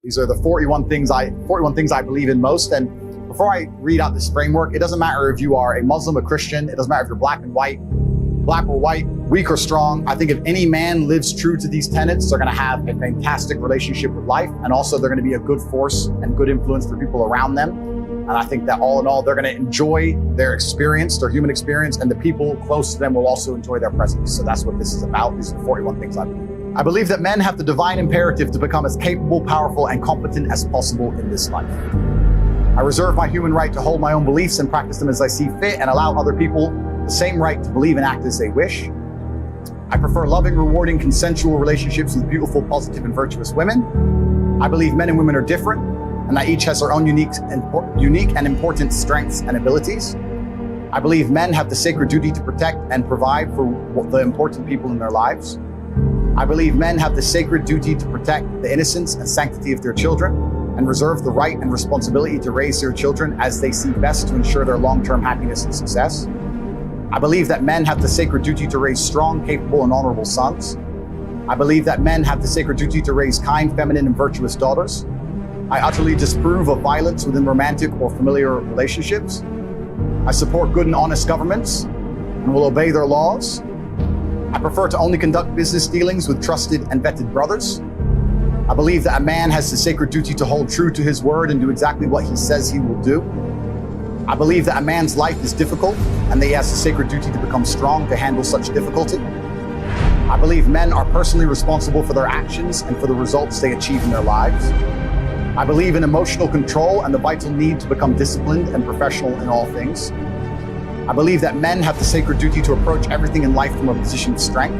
These are the 41 things I believe in most. And before I read out this framework, it doesn't matter if you are a Muslim, a Christian, it doesn't matter if you're black or white, weak or strong. I think if any man lives true to these tenets, they're going to have a fantastic relationship with life. And also they're going to be a good force and good influence for people around them. And I think that all in all, they're going to enjoy their experience, their human experience, and the people close to them will also enjoy their presence. So that's what this is about. These are the 41 things I believe. I believe that men have the divine imperative to become as capable, powerful, and competent as possible in this life. I reserve my human right to hold my own beliefs and practice them as I see fit and allow other people the same right to believe and act as they wish. I prefer loving, rewarding, consensual relationships with beautiful, positive, and virtuous women. I believe men and women are different, and that each has their own unique and important strengths and abilities. I believe men have the sacred duty to protect and provide for the important people in their lives. I believe men have the sacred duty to protect the innocence and sanctity of their children and reserve the right and responsibility to raise their children as they see best to ensure their long-term happiness and success. I believe that men have the sacred duty to raise strong, capable, and honorable sons. I believe that men have the sacred duty to raise kind, feminine, and virtuous daughters. I utterly disapprove of violence within romantic or familiar relationships. I support good and honest governments and will obey their laws. I prefer to only conduct business dealings with trusted and vetted brothers. I believe that a man has the sacred duty to hold true to his word and do exactly what he says he will do. I believe that a man's life is difficult and that he has the sacred duty to become strong to handle such difficulty. I believe men are personally responsible for their actions and for the results they achieve in their lives. I believe in emotional control and the vital need to become disciplined and professional in all things. I believe that men have the sacred duty to approach everything in life from a position of strength.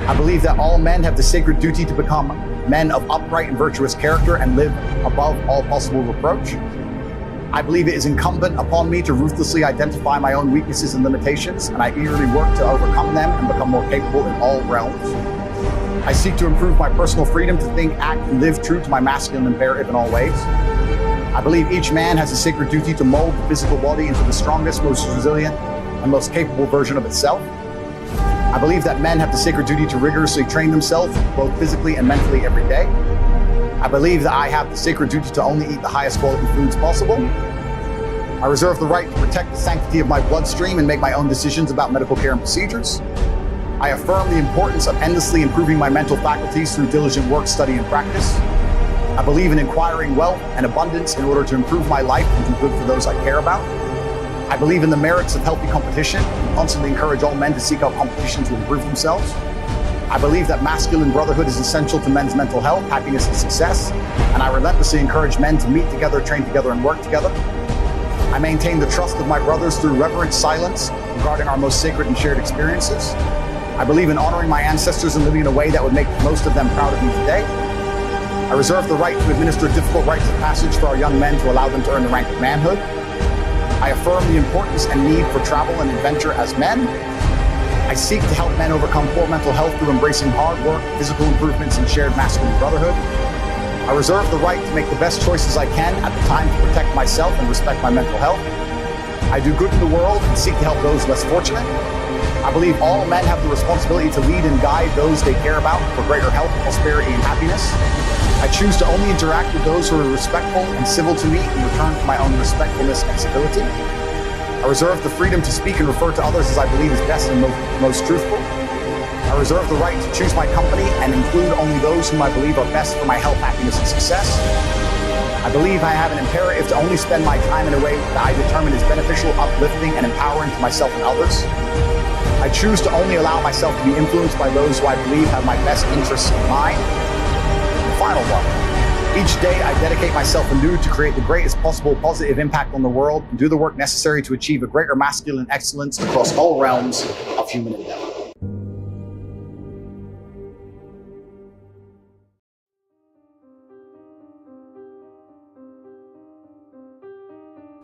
I believe that all men have the sacred duty to become men of upright and virtuous character and live above all possible reproach. I believe it is incumbent upon me to ruthlessly identify my own weaknesses and limitations, and I eagerly work to overcome them and become more capable in all realms. I seek to improve my personal freedom to think, act, and live true to my masculine imperative in all ways. I believe each man has a sacred duty to mold the physical body into the strongest, most resilient, and most capable version of itself. I believe that men have the sacred duty to rigorously train themselves, both physically and mentally, every day. I believe that I have the sacred duty to only eat the highest quality foods possible. I reserve the right to protect the sanctity of my bloodstream and make my own decisions about medical care and procedures. I affirm the importance of endlessly improving my mental faculties through diligent work, study, and practice. I believe in acquiring wealth and abundance in order to improve my life and do good for those I care about. I believe in the merits of healthy competition and constantly encourage all men to seek out competition to improve themselves. I believe that masculine brotherhood is essential to men's mental health, happiness, and success, and I relentlessly encourage men to meet together, train together, and work together. I maintain the trust of my brothers through reverent silence regarding our most sacred and shared experiences. I believe in honoring my ancestors and living in a way that would make most of them proud of me today. I reserve the right to administer difficult rites of passage for our young men to allow them to earn the rank of manhood. I affirm the importance and need for travel and adventure as men. I seek to help men overcome poor mental health through embracing hard work, physical improvements, and shared masculine brotherhood. I reserve the right to make the best choices I can at the time to protect myself and respect my mental health. I do good in the world and seek to help those less fortunate. I believe all men have the responsibility to lead and guide those they care about for greater health, prosperity, and happiness. I choose to only interact with those who are respectful and civil to me in return for my own respectfulness and civility. I reserve the freedom to speak and refer to others as I believe is best and most truthful. I reserve the right to choose my company and include only those whom I believe are best for my health, happiness, and success. I believe I have an imperative to only spend my time in a way that I determine is beneficial, uplifting, and empowering to myself and others. I choose to only allow myself to be influenced by those who I believe have my best interests in mind. And the final one. Each day, I dedicate myself anew to create the greatest possible positive impact on the world and do the work necessary to achieve a greater masculine excellence across all realms of human endeavor.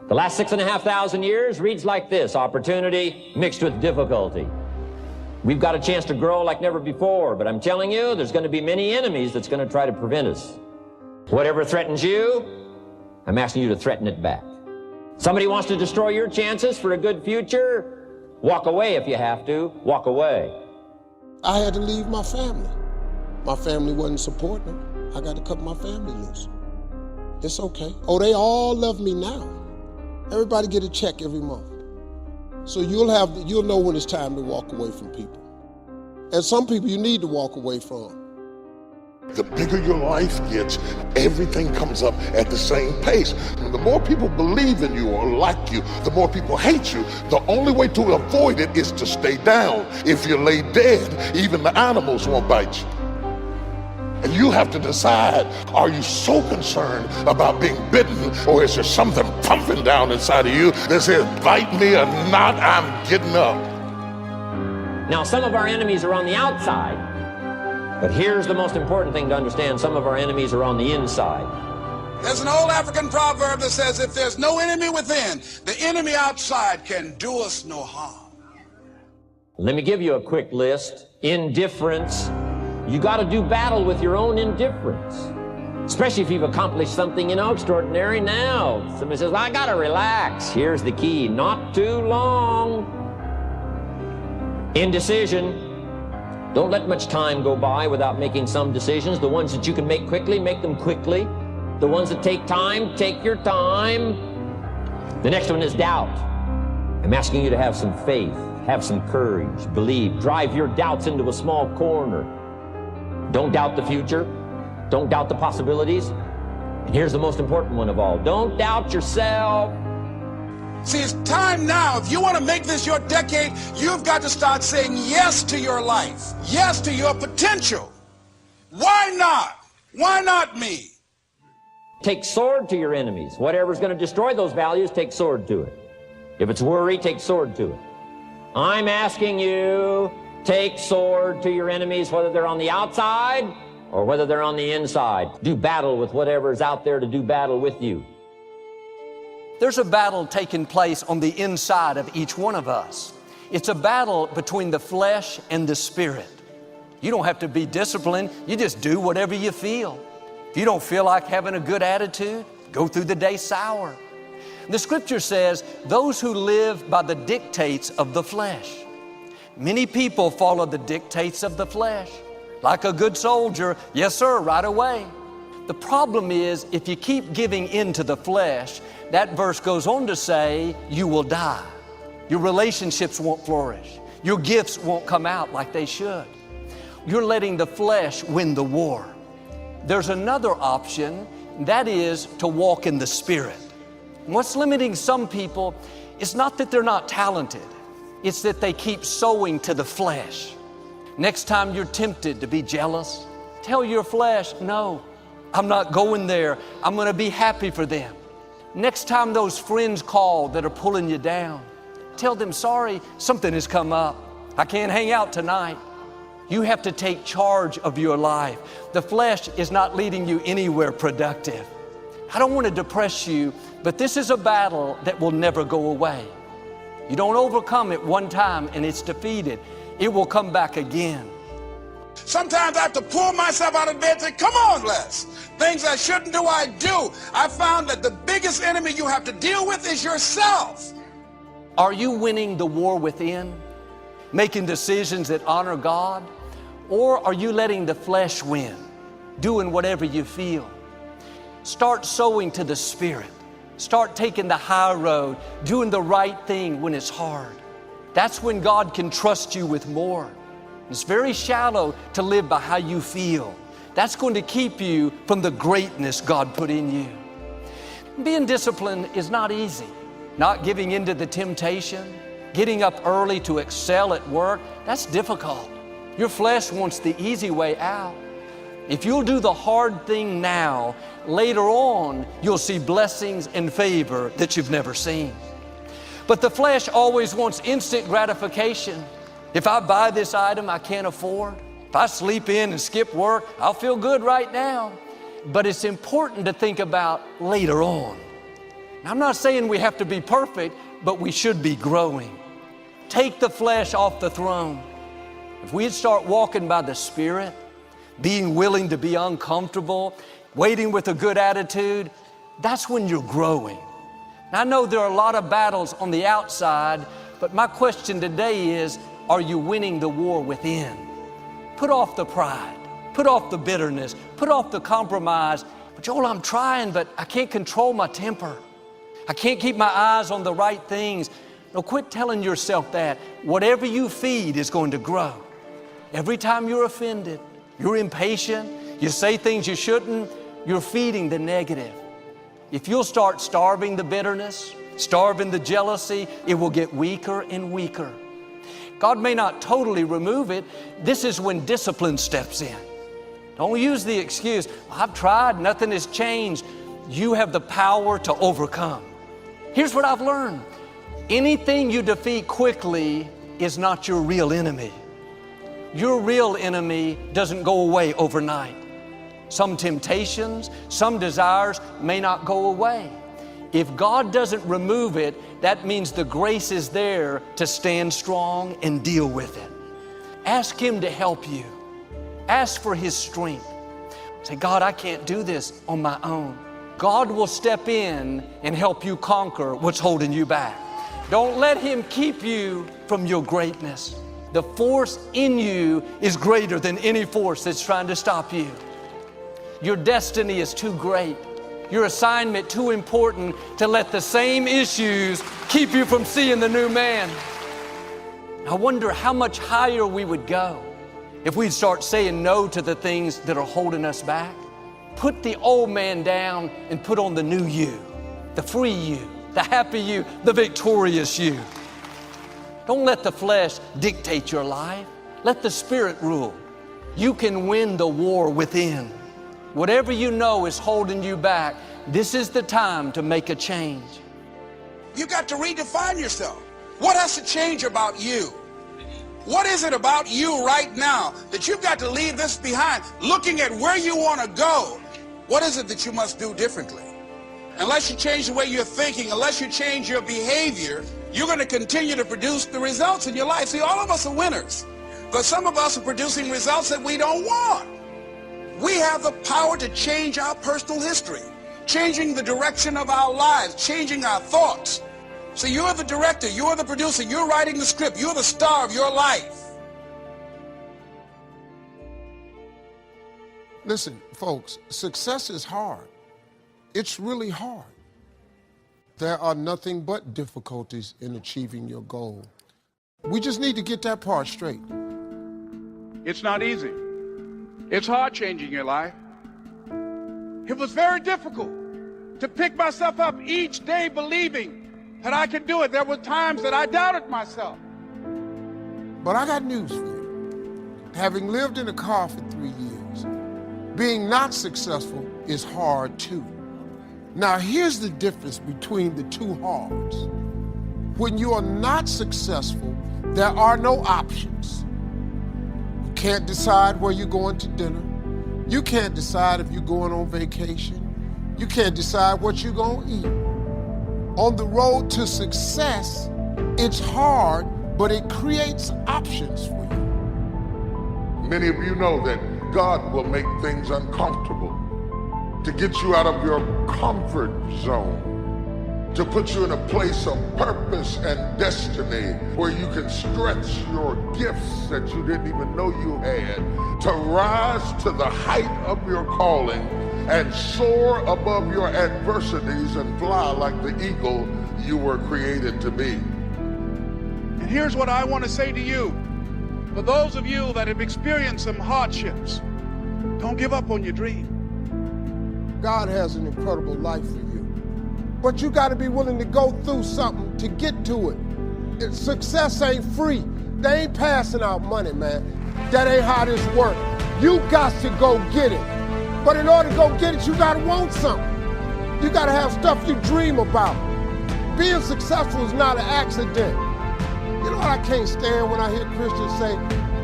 The last 6,500 years reads like this: opportunity mixed with difficulty. We've got a chance to grow like never before, but I'm telling you, there's going to be many enemies that's going to try to prevent us. Whatever threatens you, I'm asking you to threaten it back. Somebody wants to destroy your chances for a good future, walk away if you have to, walk away. I had to leave my family. My family wasn't supporting them. I got to cut my family loose. It's okay. Oh, they all love me now. Everybody get a check every month. So you'll know when it's time to walk away from people. And some people you need to walk away from. The bigger your life gets, everything comes up at the same pace. The more people believe in you or like you, the more people hate you. The only way to avoid it is to stay down. If you lay dead, even the animals won't bite you. And you have to decide, are you so concerned about being bitten, or is there something pumping down inside of you that says, bite me or not, I'm getting up? Now, some of our enemies are on the outside. But here's the most important thing to understand. Some of our enemies are on the inside. There's an old African proverb that says, if there's no enemy within, the enemy outside can do us no harm. Let me give you a quick list. Indifference. You got to do battle with your own indifference. Especially if you've accomplished something, extraordinary. Now, somebody says, I got to relax. Here's the key. Not too long. Indecision. Don't let much time go by without making some decisions. The ones that you can make quickly, make them quickly. The ones that take time, take your time. The next one is doubt. I'm asking you to have some faith, have some courage, believe, drive your doubts into a small corner. Don't doubt the future. Don't doubt the possibilities. And here's the most important one of all. Don't doubt yourself. See, it's time now. If you want to make this your decade, you've got to start saying yes to your life, yes to your potential. Why not? Why not me? Take sword to your enemies. Whatever's going to destroy those values, take sword to it. If it's worry, take sword to it. I'm asking you, take sword to your enemies, whether they're on the outside or whether they're on the inside. Do battle with whatever's out there to do battle with you. There's a battle taking place on the inside of each one of us. It's a battle between the flesh and the spirit. You don't have to be disciplined. You just do whatever you feel. If you don't feel like having a good attitude, go through the day sour. The scripture says, those who live by the dictates of the flesh. Many people follow the dictates of the flesh. Like a good soldier, yes sir, right away. The problem is, if you keep giving in to the flesh, that verse goes on to say, you will die. Your relationships won't flourish. Your gifts won't come out like they should. You're letting the flesh win the war. There's another option, that is to walk in the Spirit. What's limiting some people is not that they're not talented. It's that they keep sowing to the flesh. Next time you're tempted to be jealous, tell your flesh, no, I'm not going there. I'm going to be happy for them. Next time those friends call that are pulling you down, tell them, sorry, something has come up. I can't hang out tonight. You have to take charge of your life. The flesh is not leading you anywhere productive. I don't want to depress you, but this is a battle that will never go away. You don't overcome it one time and it's defeated. It will come back again. Sometimes I have to pull myself out of bed and say, come on, Les. Things I shouldn't do, I do. I found that the biggest enemy you have to deal with is yourself. Are you winning the war within? Making decisions that honor God? Or are you letting the flesh win? Doing whatever you feel? Start sowing to the Spirit. Start taking the high road, doing the right thing when it's hard. That's when God can trust you with more. It's very shallow to live by how you feel. That's going to keep you from the greatness God put in you. Being disciplined is not easy. Not giving in to the temptation, getting up early to excel at work, that's difficult. Your flesh wants the easy way out. If you'll do the hard thing now, later on, you'll see blessings and favor that you've never seen. But the flesh always wants instant gratification. If I buy this item I can't afford, if I sleep in and skip work, I'll feel good right now. But it's important to think about later on. Now, I'm not saying we have to be perfect, but we should be growing. Take the flesh off the throne. If we'd start walking by the Spirit, being willing to be uncomfortable, waiting with a good attitude, that's when you're growing. Now, I know there are a lot of battles on the outside, but my question today is, are you winning the war within? Put off the pride. Put off the bitterness. Put off the compromise. But Joel, I'm trying, but I can't control my temper. I can't keep my eyes on the right things. No, quit telling yourself that. Whatever you feed is going to grow. Every time you're offended, you're impatient, you say things you shouldn't, you're feeding the negative. If you'll start starving the bitterness, starving the jealousy, it will get weaker and weaker. God may not totally remove it. This is when discipline steps in. Don't use the excuse, I've tried, nothing has changed. You have the power to overcome. Here's what I've learned. Anything you defeat quickly is not your real enemy. Your real enemy doesn't go away overnight. Some temptations, some desires may not go away. If God doesn't remove it, that means the grace is there to stand strong and deal with it. Ask Him to help you. Ask for His strength. Say, God, I can't do this on my own. God will step in and help you conquer what's holding you back. Don't let Him keep you from your greatness. The force in you is greater than any force that's trying to stop you. Your destiny is too great. Your assignment too important to let the same issues keep you from seeing the new man. I wonder how much higher we would go if we'd start saying no to the things that are holding us back. Put the old man down and put on the new you, the free you, the happy you, the victorious you. Don't let the flesh dictate your life. Let the Spirit rule. You can win the war within. Whatever you know is holding you back, this is the time to make a change. You got to redefine yourself. What has to change about you? What is it about you right now that you've got to leave this behind? Looking at where you want to go, what is it that you must do differently? Unless you change the way you're thinking, unless you change your behavior, you're going to continue to produce the results in your life. See, all of us are winners, but some of us are producing results that we don't want. We have the power to change our personal history, changing the direction of our lives, changing our thoughts. So you're the director, you're the producer, you're writing the script, you're the star of your life. Listen, folks, success is hard. It's really hard. There are nothing but difficulties in achieving your goal. We just need to get that part straight. It's not easy. It's hard changing your life. It was very difficult to pick myself up each day believing that I could do it. There were times that I doubted myself. But I got news for you. Having lived in a car for 3 years, being not successful is hard too. Now here's the difference between the two hards. When you are not successful, there are no options. You can't decide where you're going to dinner. You can't decide if you're going on vacation. You can't decide what you're going to eat. On the road to success, it's hard, but it creates options for you. Many of you know that God will make things uncomfortable to get you out of your comfort zone, to put you in a place of purpose and destiny where you can stretch your gifts that you didn't even know you had, to rise to the height of your calling and soar above your adversities and fly like the eagle you were created to be. And here's what I want to say to you. For those of you that have experienced some hardships, don't give up on your dream. God has an incredible life for you. But you got to be willing to go through something to get to it. Success ain't free. They ain't passing out money, man. That ain't how this works. You got to go get it. But in order to go get it, you got to want something. You got to have stuff you dream about. Being successful is not an accident. You know what I can't stand when I hear Christians say,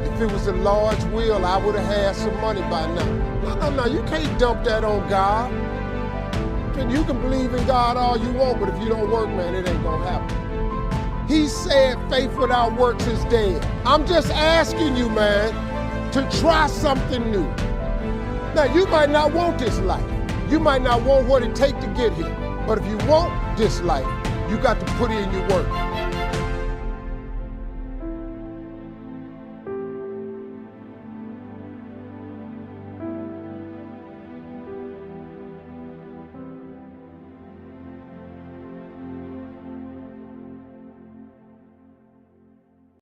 if it was the Lord's will, I would have had some money by now. No, you can't dump that on God. You can believe in God all you want, but if you don't work, man, it ain't gonna happen. He said faith without works is dead. I'm just asking you, man, to try something new. Now, you might not want this life. You might not want what it takes to get here. But if you want this life, you got to put in your work.